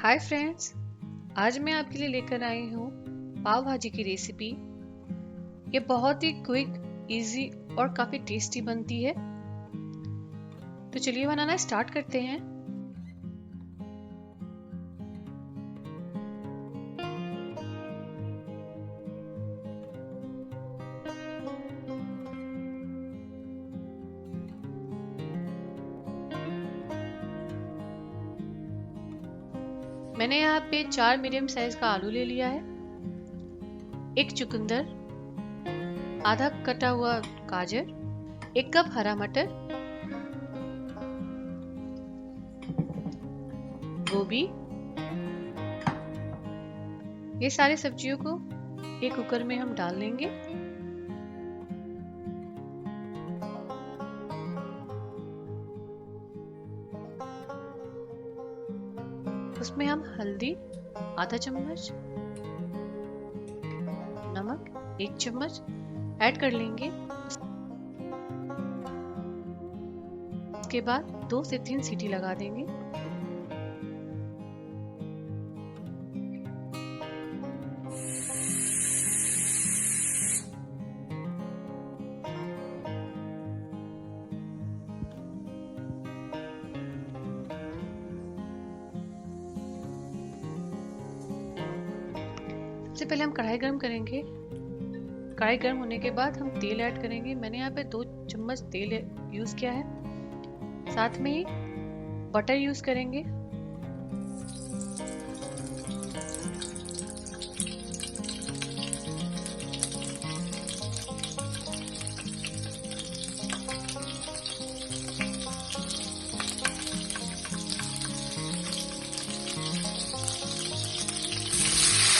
Hi friends, आज मैं आपके लिए लेकर आई हूँ पाव भाजी की रेसिपी। ये बहुत ही क्विक, इजी और काफ़ी टेस्टी बनती है। तो चलिए बनाना स्टार्ट करते हैं। मैंने यहाँ पे 4 मीडियम साइज का आलू ले लिया है, एक चुकंदर, आधा कटा हुआ गाजर, 1 कप हरा मटर, गोभी। ये सारी सब्जियों को एक कुकर में हम डाल लेंगे। उसमें हम हल्दी आधा चम्मच, नमक 1 चम्मच ऐड कर लेंगे। उसके बाद 2 से 3 सीटी लगा देंगे। सबसे पहले हम कढ़ाई गर्म करेंगे। कढ़ाई गर्म होने के बाद हम तेल ऐड करेंगे। मैंने यहाँ पे 2 चम्मच तेल यूज़ किया है। साथ में ही बटर यूज़ करेंगे।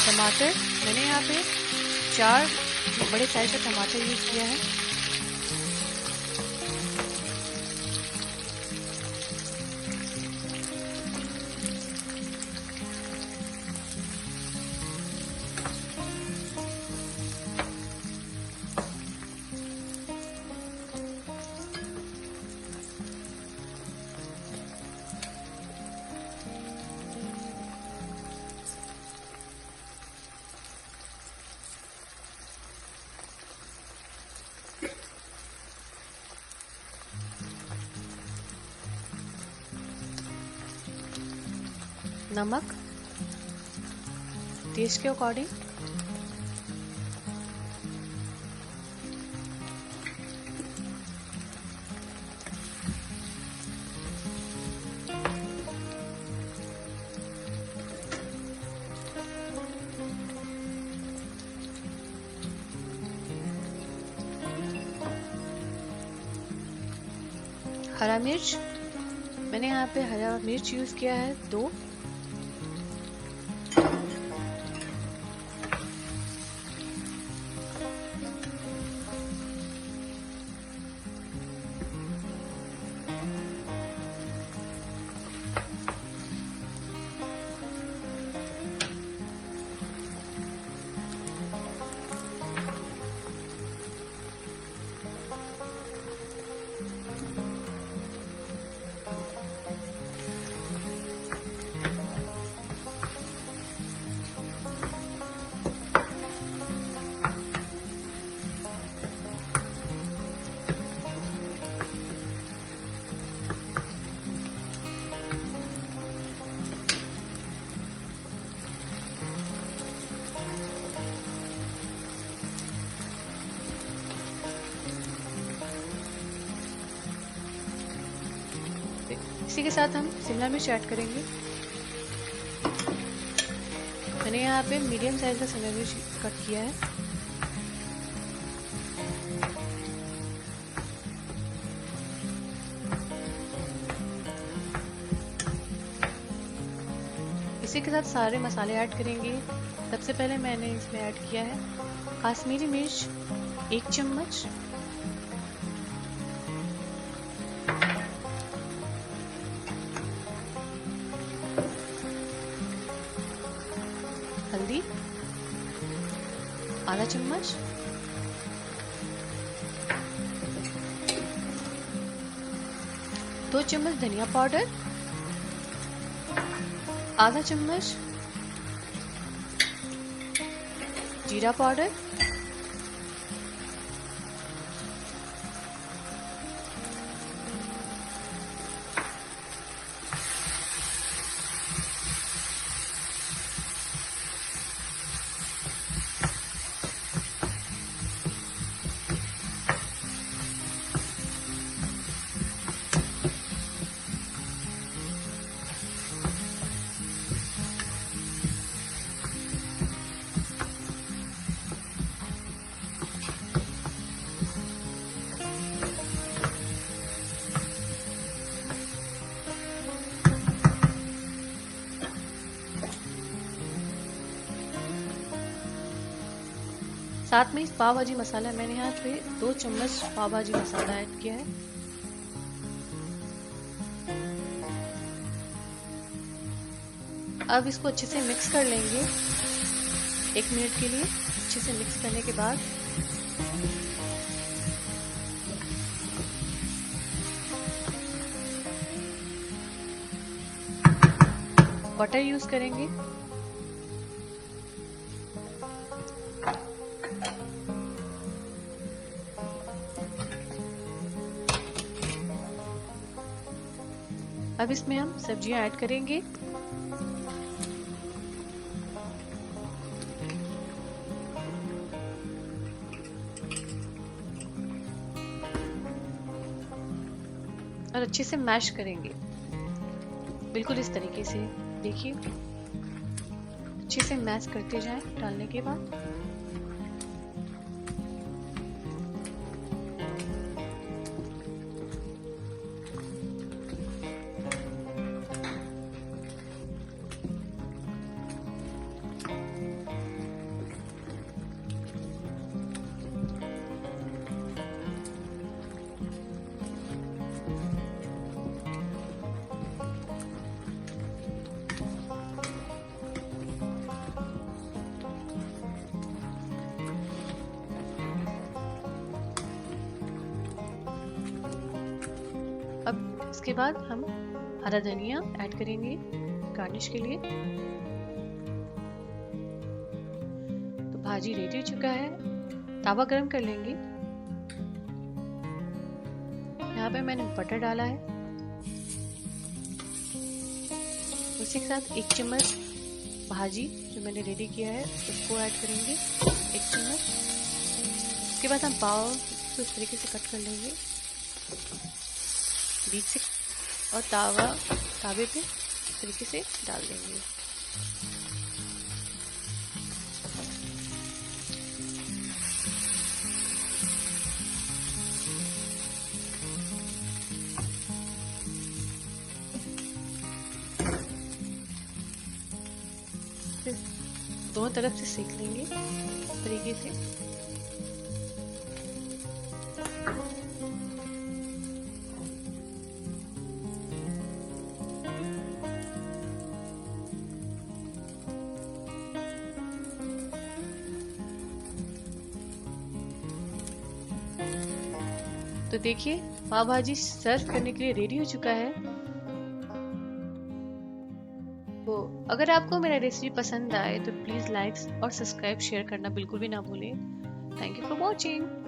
टमाटर, मैंने यहाँ पे 4 बड़े साइज का टमाटर यूज़ किया है। नमक टेस्ट के अकॉर्डिंग, हरा मिर्च, मैंने यहाँ पे हरा मिर्च यूज़ किया है 2। इसी के साथ हम शिमला मिर्च ऐड करेंगे। मैंने यहाँ पे मीडियम साइज का शिमला मिर्च कट किया है। इसी के साथ सारे मसाले ऐड करेंगे। सबसे पहले मैंने इसमें ऐड किया है कश्मीरी मिर्च 1 चम्मच, हल्दी आधा चम्मच, दो चम्मच धनिया पाउडर, आधा चम्मच जीरा पाउडर, साथ में इस पाव भाजी मसाला मैंने यहाँ पे 2 चम्मच पाव भाजी मसाला ऐड किया है। अब इसको अच्छे से मिक्स कर लेंगे 1 मिनट के लिए। अच्छे से मिक्स करने के बाद बटर यूज करेंगे। अब इसमें हम सब्जियां ऐड करेंगे। और अच्छे से मैश करेंगे, बिल्कुल इस तरीके से। देखिए अच्छे से मैश करते जाएं डालने के बाद। अब इसके बाद हम हरा धनिया ऐड करेंगे गार्निश के लिए। तो भाजी रेडी हो चुका है। तवा गरम कर लेंगे। यहाँ पे मैंने बटर डाला है। उसी के साथ 1 चम्मच भाजी जो मैंने रेडी किया है उसको ऐड करेंगे, 1 चम्मच। उसके बाद हम पाव को इस तरीके से कट कर लेंगे बीच से और तावे पे इस तरीके से डाल देंगे। फिर दोनों तरफ से सेक लेंगे इस तरीके से। तो देखिए पाव भाजी सर्व करने के लिए रेडी हो चुका है। तो अगर आपको मेरा रेसिपी पसंद आए तो प्लीज लाइक और सब्सक्राइब शेयर करना बिल्कुल भी ना भूलें। Thank you for watching.